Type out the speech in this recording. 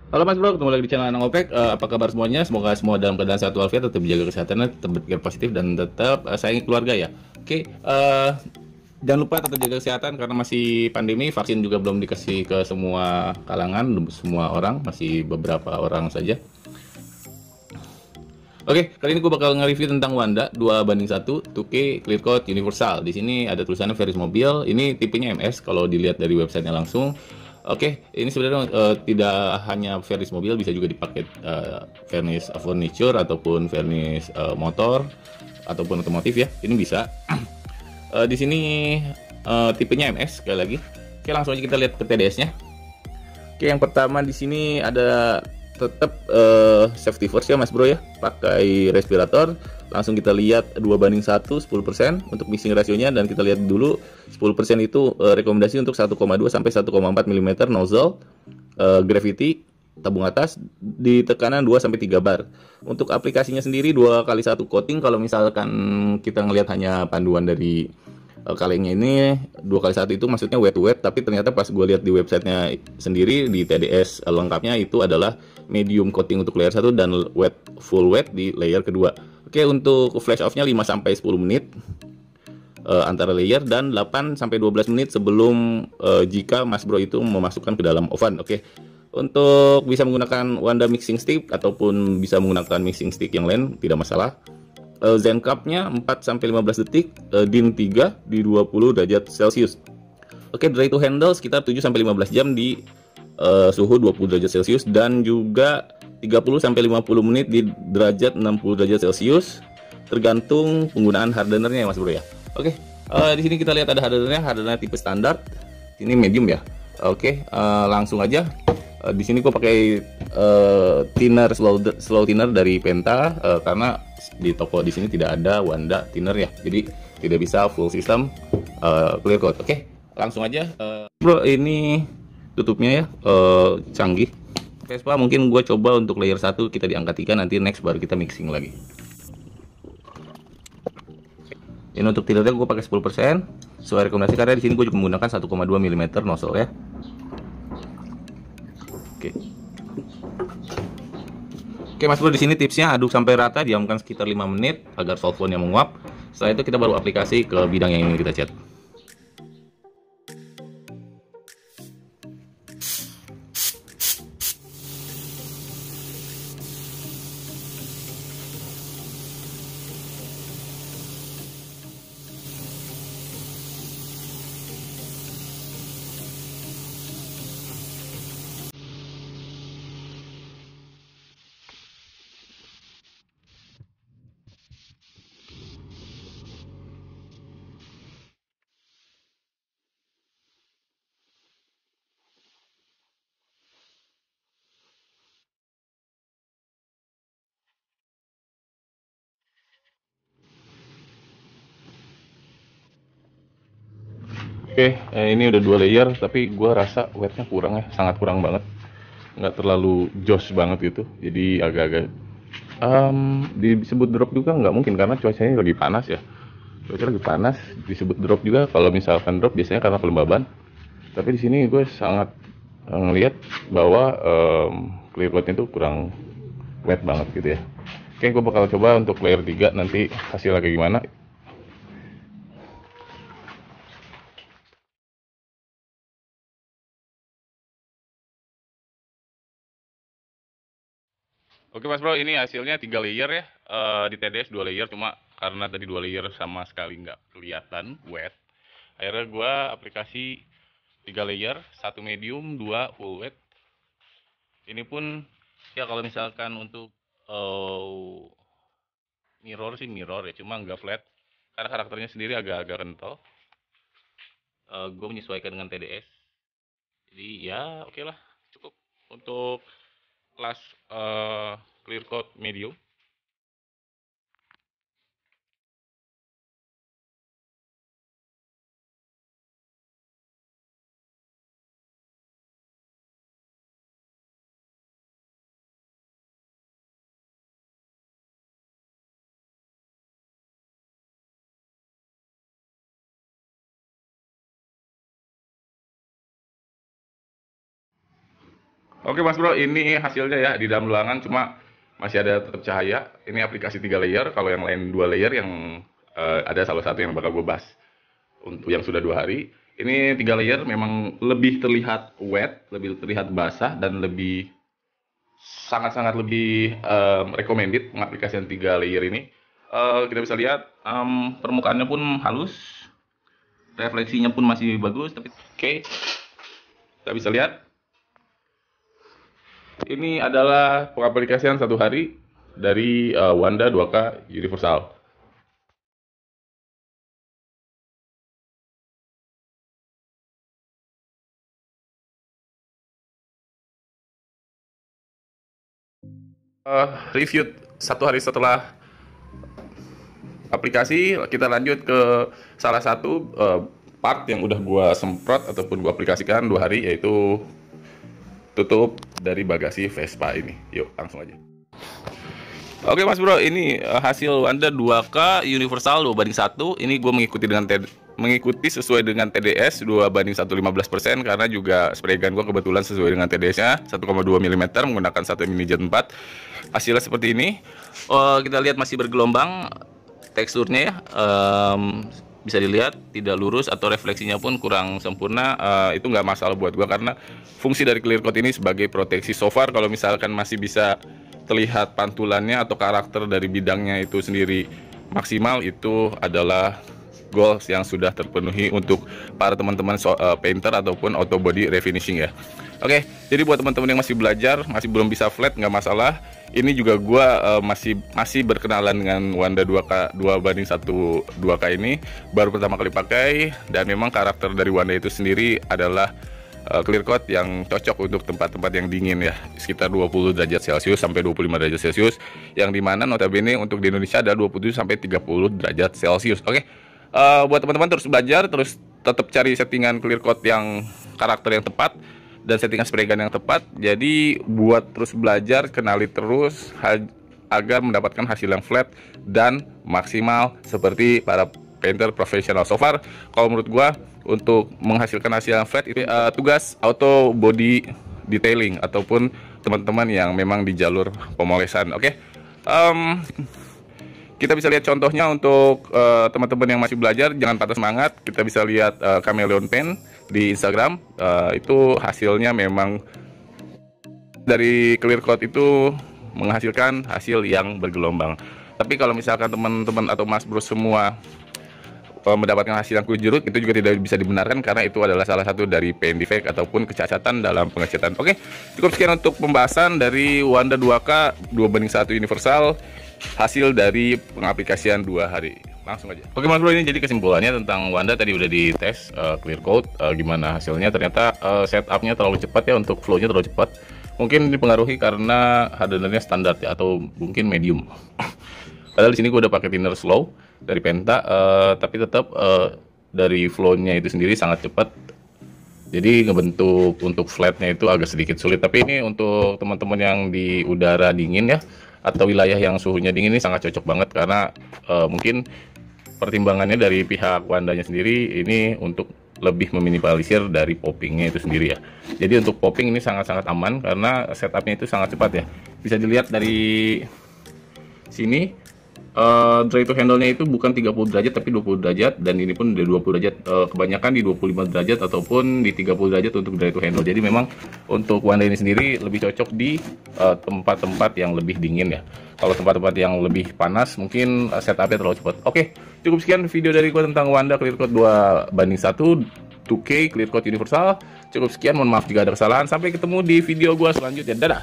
Halo Mas Bro, ketemu lagi di channel Anang Opek. Apa kabar semuanya? Semoga semua dalam keadaan sehat walafiat, tetap jaga kesehatannya, tetap berpikir positif dan tetap sayangi keluarga ya. Oke, jangan lupa tetap jaga kesehatan karena masih pandemi, vaksin juga belum dikasih ke semua kalangan, belum semua orang, masih beberapa orang saja. Oke, kali ini gue bakal nge-review tentang Wanda 2:1 2K Clear Coat Universal. Di sini ada tulisannya Veris Mobil. Ini tipenya MS kalau dilihat dari websitenya langsung. Oke, ini sebenarnya tidak hanya vernis mobil, bisa juga dipakai vernis furniture ataupun vernis motor ataupun otomotif ya. Ini bisa. Di sini tipenya MS sekali lagi. Oke, langsung aja kita lihat ke TDS-nya. Oke, yang pertama di sini ada tetap safety first ya Mas Bro ya. Pakai respirator. Langsung kita lihat 2:1 10% untuk mixing rasionya, dan kita lihat dulu 10% itu rekomendasi untuk 1,2 sampai 1,4 mm nozzle gravity tabung atas di tekanan 2 sampai 3 bar. Untuk aplikasinya sendiri 2 kali 1 coating. Kalau misalkan kita ngelihat hanya panduan dari kalengnya ini 2 kali 1 itu maksudnya wet to wet, tapi ternyata pas gue lihat di websitenya sendiri di TDS lengkapnya itu adalah medium coating untuk layer 1 dan wet full wet di layer kedua. Oke, untuk flash off-nya 5 sampai 10 menit antara layer, dan 8 sampai 12 menit sebelum jika Mas Bro itu memasukkan ke dalam oven. Oke. Untuk bisa menggunakan Wanda mixing stick ataupun bisa menggunakan mixing stick yang lain tidak masalah. Zen cup-nya 4 sampai 15 detik, DIN 3 di 20 derajat Celcius. Oke, dry to handle sekitar 7 sampai 15 jam di suhu 20 derajat Celcius, dan juga 30 sampai 50 menit di derajat 60 derajat Celcius tergantung penggunaan hardenernya ya Mas Bro ya. Oke, di sini kita lihat ada hardenernya tipe standar. Ini medium ya. Oke, langsung aja. Di sini gue pakai thinner slow thinner dari Penta, karena di toko di sini tidak ada Wanda thinner ya. Jadi tidak bisa full system clear coat. Oke, langsung aja. Bro, ini tutupnya ya canggih. Vespa mungkin gue coba untuk layer 1 kita diangkat 3, nanti next baru kita mixing lagi. Ini untuk tiltnya gue pakai 10% sesuai rekomendasi, karena di sini gue juga menggunakan 1,2 mm nozzle ya. Oke. Oke Mas Bro, di sini tipsnya aduk sampai rata, diamkan sekitar 5 menit agar solventnya menguap. Setelah itu kita baru aplikasi ke bidang yang ingin kita cat. Oke, ini udah 2 layer, tapi gue rasa wetnya kurang ya, sangat kurang banget. Nggak terlalu joss banget gitu, jadi agak-agak disebut drop juga nggak mungkin karena cuacanya lagi panas ya. Cuaca lagi panas, disebut drop juga kalau misalkan drop biasanya karena kelembaban. Tapi di sini gue sangat ngelihat bahwa clear coatnya itu kurang wet banget gitu ya. Oke, gue bakal coba untuk layer 3 nanti hasilnya kayak gimana. Oke Mas Bro, ini hasilnya 3 layer ya. Di TDS 2 layer, cuma karena tadi 2 layer sama sekali nggak kelihatan wet. Akhirnya gue aplikasi 3 layer, 1 medium, 2 full wet. Ini pun ya kalau misalkan untuk uh, mirror sih mirror ya, cuma nggak flat. Karena karakternya sendiri agak-agak kental. Gue menyesuaikan dengan TDS. Jadi ya oke lah, cukup untuk kelas clear coat medium. Oke Mas Bro, ini hasilnya ya di dalam ruangan, cuma masih ada tetap cahaya. Ini aplikasi 3 layer, kalau yang lain 2 layer yang ada salah satu yang bakal gue bahas untuk yang sudah 2 hari. Ini 3 layer memang lebih terlihat wet, lebih terlihat basah, dan lebih sangat-sangat lebih recommended pengaplikasian 3 layer ini. Kita bisa lihat permukaannya pun halus, refleksinya pun masih bagus. Tapi oke, kita bisa lihat ini adalah pengaplikasian 1 hari dari Wanda 2K Universal. Review 1 hari setelah aplikasi, kita lanjut ke salah satu part yang udah gua semprot ataupun gua aplikasikan 2 hari, yaitu tutup dari bagasi Vespa ini. Yuk langsung aja. Oke Mas Bro, ini hasil Wanda 2K Universal 2:1. Ini gue mengikuti sesuai dengan TDS 2:115%, karena juga spray gun gue kebetulan sesuai dengan TDS-nya 1,2 mm menggunakan 1 mini jet 4. Hasilnya seperti ini. Kita lihat masih bergelombang teksturnya ya. Bisa dilihat tidak lurus atau refleksinya pun kurang sempurna. Itu nggak masalah buat gua, karena fungsi dari clear coat ini sebagai proteksi. So far kalau misalkan masih bisa terlihat pantulannya atau karakter dari bidangnya itu sendiri maksimal, itu adalah goals yang sudah terpenuhi untuk para teman-teman painter ataupun auto body refinishing ya. Oke, jadi buat teman-teman yang masih belajar, masih belum bisa flat, nggak masalah. Ini juga gua masih berkenalan dengan Wanda 2K 2:1 2K ini, baru pertama kali pakai, dan memang karakter dari Wanda itu sendiri adalah clear coat yang cocok untuk tempat-tempat yang dingin ya, sekitar 20 derajat Celcius sampai 25 derajat Celcius, yang dimana notabene untuk di Indonesia ada 27 sampai 30 derajat Celcius. Oke, buat teman-teman terus belajar, terus tetap cari settingan clear coat yang karakter yang tepat dan settingan spray gun yang tepat. Jadi buat terus belajar, kenali terus agar mendapatkan hasil yang flat dan maksimal seperti para painter profesional. So far kalau menurut gua, untuk menghasilkan hasil yang flat itu tugas auto body detailing ataupun teman-teman yang memang di jalur pemolesan. Oke, kita bisa lihat contohnya untuk teman-teman yang masih belajar, jangan patah semangat. Kita bisa lihat Chameleon Pen di Instagram, itu hasilnya memang dari clear coat itu menghasilkan hasil yang bergelombang. Tapi kalau misalkan teman-teman atau Mas Bro semua mendapatkan hasil yang kujerut, itu juga tidak bisa dibenarkan, karena itu adalah salah satu dari paint defect ataupun kecacatan dalam pengecatan. Oke, cukup sekian untuk pembahasan dari Wanda 2K 2:1 Universal, hasil dari pengaplikasian 2 hari. Langsung aja. Oke Mas Bro, ini jadi kesimpulannya tentang Wanda. Tadi udah dites clear coat, gimana hasilnya. Ternyata setupnya terlalu cepat ya, untuk flownya terlalu cepat. Mungkin dipengaruhi karena hardenernya standar ya, atau mungkin medium. Padahal di sini gue udah pakai thinner slow dari Penta, tapi tetap dari flow-nya itu sendiri sangat cepat. Jadi ngebentuk untuk flatnya itu agak sedikit sulit. Tapi ini untuk teman-teman yang di udara dingin ya, atau wilayah yang suhunya dingin, ini sangat cocok banget, karena mungkin pertimbangannya dari pihak Wandanya sendiri ini untuk lebih meminimalisir dari poppingnya itu sendiri ya. Jadi untuk popping ini sangat-sangat aman, karena setupnya itu sangat cepat ya. Bisa dilihat dari sini, dry to handle-nya itu bukan 30 derajat tapi 20 derajat, dan ini pun di 20 derajat, kebanyakan di 25 derajat ataupun di 30 derajat untuk dry to handle. Jadi memang untuk Wanda ini sendiri lebih cocok di tempat-tempat yang lebih dingin ya. Kalau tempat-tempat yang lebih panas mungkin setupnya terlalu cepat. Oke, cukup sekian video dari gua tentang Wanda clear coat 2:1 2K clear coat universal. Cukup sekian, mohon maaf jika ada kesalahan. Sampai ketemu di video gua selanjutnya. Dadah.